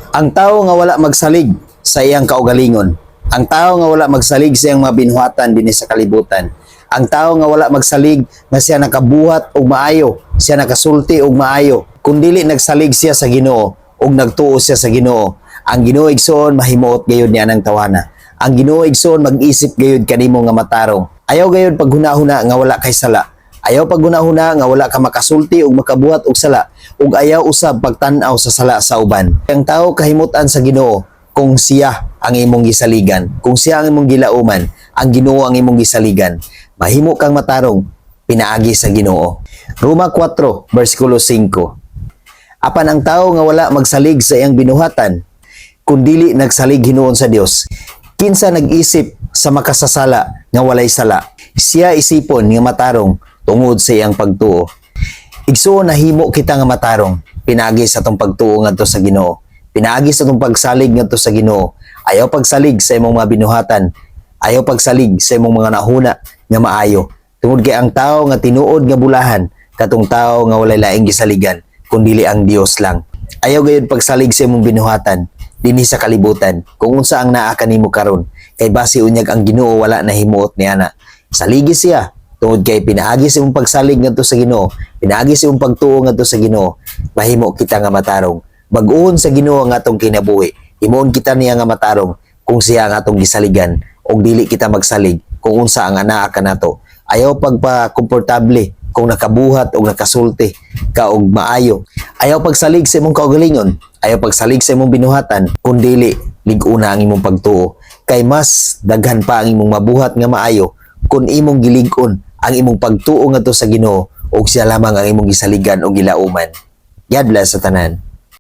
Ang tao nga wala magsalig sa iyang kaugalingon. Ang tao nga wala magsalig sa iyang mga binuhatan dinhi sa kalibutan. Ang tao nga wala magsalig nga siya nakabuhat og maayo, siya nakasulti og maayo, kundili nagsalig siya sa Ginoo ug nagtuo siya sa Ginoo. Ang Ginoo igsoon mahimuot gayud niya nang tawana. Ang Ginoo igsoon mag-isip gayud kanimo nga matarong. Ayaw gayud paghuna-huna nga wala kay sala. Ayaw paghuna-huna nga wala ka makasulti ug makabuhat og sala, ug ayaw usab pagtan-aw sa sala sa uban. Ang tao kahimutan sa Ginoo kung siya ang imong gisaligan, kung siya ang imong gilauman, ang Ginoo ang imong gisaligan. Mahimo kang matarong pinaagi sa Ginoo. Roma 4 bersikulo 5. Apan ang tao nga wala magsalig sa iyang binuhatan, kundili nagsalig hinuon sa Dios, kinsa nag-isip sa makasasala nga walay sala, siya isipon nga matarong tungod sa iyang pagtuo. Igsuon nahimo kita nga matarong pinaagi sa atong pagtuo ngadto sa Ginoo. Pinaagi sa atong pagsalig ngadto sa Ginoo. Ayaw pagsalig sa imong mga binuhatan, ayaw pagsalig sa imong mga nahuna nga maayo. Tungod kay ang tao nga tinuod nga bulahan, katong tao nga walay laing gisaligan, kundili ang Dios lang. Ayaw gayud pagsalig sa imong binuhatan dinhi sa kalibutan kung unsa ang naa kanimo karon, kay base unyag ang Ginoo wala nahimuot niana. Saligi siya tungod kay pinaagi sa imong pagsalig ngadto sa Ginoo, pinaagi sa imong pagtuo ngadto sa Ginoo, mahimo kita nga matarong. Bag-oon sa Ginoo ang atong kinabuhi, himuon kita niya nga matarong kung siya ang atong gisaligan, og dili kita magsalig kung unsa ang anaa kanato. Ayaw pagpa-komportable kung nakabuhat o nakasulti ka og maayo. Ayaw pagsalig sa imong kaugalingon, ayaw pagsalig sa imong binuhatan, kundili lig-una ang imong pagtuo. Kay mas daghan pa ang imong mabuhat nga maayo kung imong gilig-on ang imong pagtuo ngadto sa Ginoo ug siya lamang ang imong gisaligan o gilauman. God bless sa tanan.